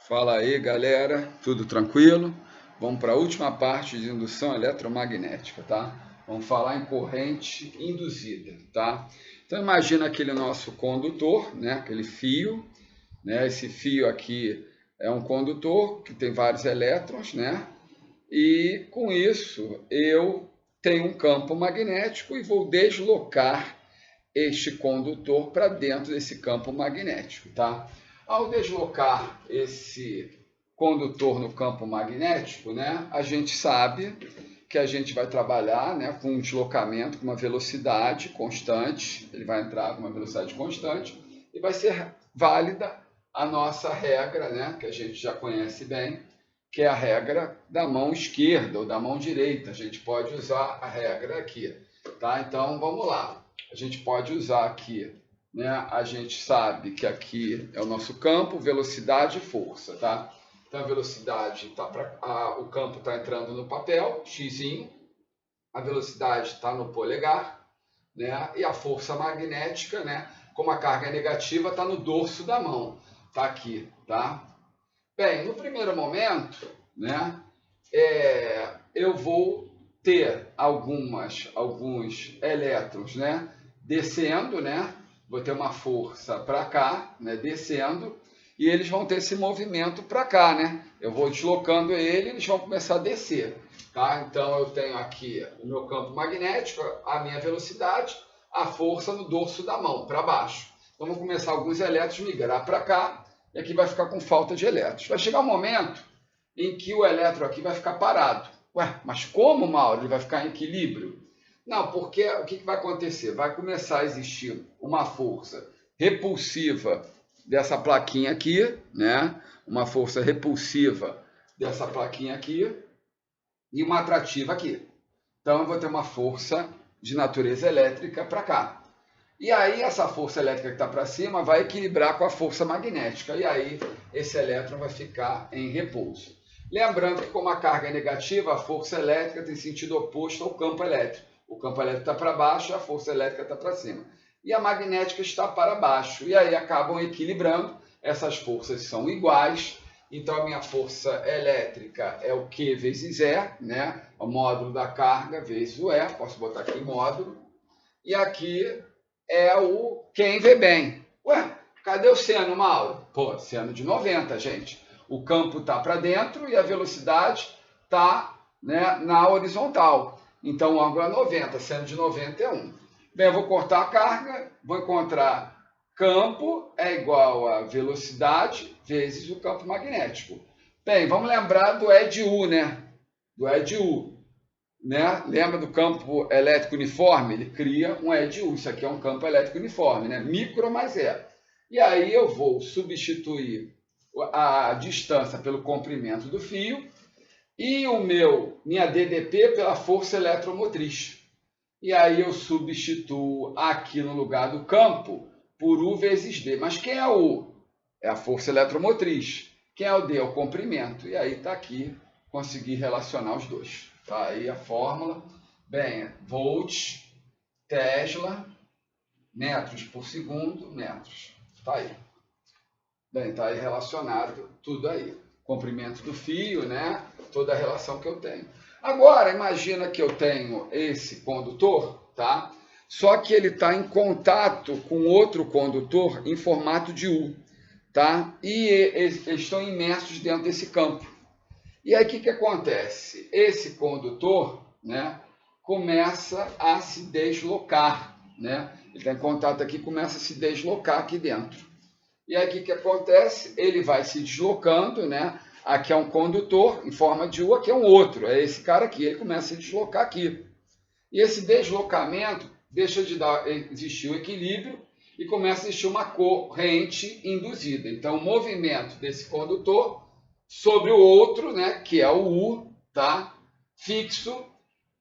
Fala aí, galera, tudo tranquilo? Vamos para a última parte de indução eletromagnética, tá? Vamos falar em corrente induzida, tá? Então imagina aquele nosso condutor, né? Aquele fio, né? Esse fio aqui é um condutor que tem vários elétrons, né? E com isso eu tenho um campo magnético e vou deslocar este condutor para dentro desse campo magnético, tá? Ao deslocar esse condutor no campo magnético, né, a gente sabe que a gente vai trabalhar, né, com um deslocamento com uma velocidade constante, ele vai entrar com uma velocidade constante e vai ser válida a nossa regra, né, que a gente já conhece bem, que é a regra da mão esquerda ou da mão direita. A gente pode usar a regra aqui, tá? Então vamos lá. A gente pode usar aqui, né? A gente sabe que aqui é o nosso campo, velocidade e força, tá? Então a velocidade tá para o campo está entrando no papel, xzinho, a velocidade está no polegar, né? E a força magnética, né? Como a carga é negativa, está no dorso da mão, tá aqui, tá? Bem, no primeiro momento, né? Eu vou ter alguns elétrons, né, descendo, né, vou ter uma força para cá, né, descendo, e eles vão ter esse movimento para cá, né, eu vou deslocando ele, eles vão começar a descer, tá? Então eu tenho aqui o meu campo magnético, a minha velocidade, a força no dorso da mão, para baixo. Então vão começar alguns elétrons migrar para cá, e aqui vai ficar com falta de elétrons. Vai chegar um momento em que o elétron aqui vai ficar parado. Ué, mas como, Mauro, ele vai ficar em equilíbrio? Não, porque o que vai acontecer? Vai começar a existir uma força repulsiva dessa plaquinha aqui, né? Uma força repulsiva dessa plaquinha aqui e uma atrativa aqui. Então eu vou ter uma força de natureza elétrica para cá. E aí essa força elétrica que está para cima vai equilibrar com a força magnética. E aí esse elétron vai ficar em repouso. Lembrando que como a carga é negativa, a força elétrica tem sentido oposto ao campo elétrico. O campo elétrico está para baixo e a força elétrica está para cima. E a magnética está para baixo. E aí acabam equilibrando. Essas forças são iguais. Então a minha força elétrica é o Q vezes E, né? O módulo da carga vezes o E. Posso botar aqui módulo. E aqui é o quem vê bem. Ué, cadê o seno, Mauro? Pô, seno de 90, gente. O campo está para dentro e a velocidade está, né, na horizontal. Então o ângulo é 90, seno de 90 é 1. Bem, eu vou cortar a carga, vou encontrar campo é igual a velocidade vezes o campo magnético. Bem, vamos lembrar do E de U, né? Do E de U. Né? Lembra do campo elétrico uniforme? Ele cria um E de U. Isso aqui é um campo elétrico uniforme, né? Micro mais E. E aí eu vou substituir a distância pelo comprimento do fio e minha DDP pela força eletromotriz. E aí eu substituo aqui no lugar do campo por U vezes D. Mas quem é o U? É a força eletromotriz. Quem é o D? É o comprimento. E aí está aqui, consegui relacionar os dois. Tá aí a fórmula. Bem, volts, Tesla, metros por segundo, metros. Tá aí. Bem, tá aí relacionado tudo aí. Comprimento do fio, né? Toda a relação que eu tenho. Agora, imagina que eu tenho esse condutor, tá? Só que ele está em contato com outro condutor em formato de U, tá? E eles estão imersos dentro desse campo. E aí o que acontece? Esse condutor, né, começa a se deslocar, né? Ele está em contato aqui, começa a se deslocar aqui dentro. E aí o que acontece? Ele vai se deslocando, né? Aqui é um condutor em forma de U, aqui é um outro, é esse cara aqui, ele começa a se deslocar aqui. E esse deslocamento deixa de existir o equilíbrio e começa a existir uma corrente induzida. Então o movimento desse condutor sobre o outro, né, que é o U, tá? Fixo,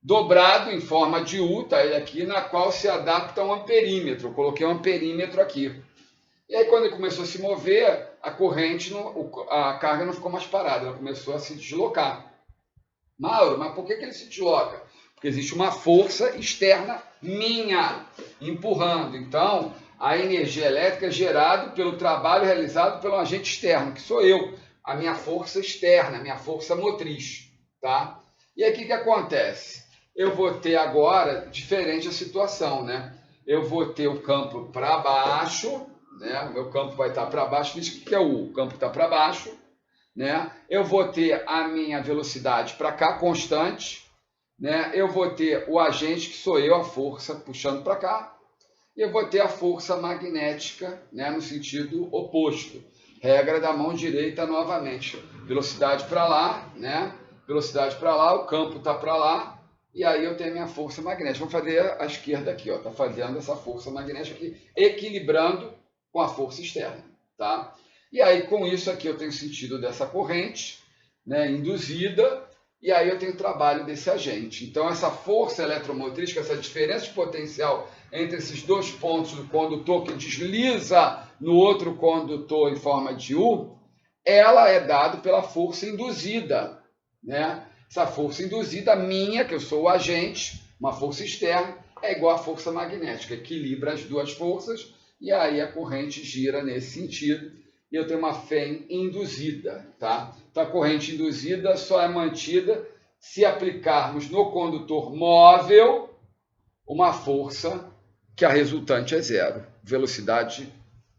dobrado em forma de U, tá ele aqui, na qual se adapta um amperímetro. Eu coloquei um amperímetro aqui. E aí, quando ele começou a se mover, a corrente, a carga não ficou mais parada, ela começou a se deslocar. Mauro, mas por que ele se desloca? Porque existe uma força externa minha empurrando. Então, a energia elétrica é gerada pelo trabalho realizado pelo agente externo, que sou eu. a minha força externa, a minha força motriz, tá? E aí o que acontece? Eu vou ter agora diferente a situação, né? Eu vou ter o campo para baixo, né? O meu campo vai estar para baixo, isso que é o U, o campo está para baixo, né? Eu vou ter a minha velocidade para cá constante, né? Eu vou ter o agente, que sou eu, a força, puxando para cá, e eu vou ter a força magnética, né? No sentido oposto. Regra da mão direita novamente. Velocidade para lá, né? Velocidade para lá, o campo está para lá, e aí eu tenho a minha força magnética. Vou fazer a esquerda aqui, ó, está fazendo essa força magnética aqui, equilibrando com a força externa, tá? E aí, com isso aqui, eu tenho sentido dessa corrente, né, induzida, e aí eu tenho trabalho desse agente. Então, essa força eletromotriz, essa diferença de potencial entre esses dois pontos do condutor que desliza no outro condutor em forma de U, ela é dada pela força induzida, né? Essa força induzida minha, que eu sou o agente, uma força externa, é igual à força magnética, equilibra as duas forças, e aí a corrente gira nesse sentido, e eu tenho uma FEM induzida, tá? Então a corrente induzida só é mantida se aplicarmos no condutor móvel uma força que a resultante é zero, velocidade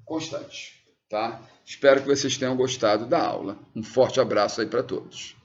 constante, tá? Espero que vocês tenham gostado da aula. Um forte abraço aí para todos.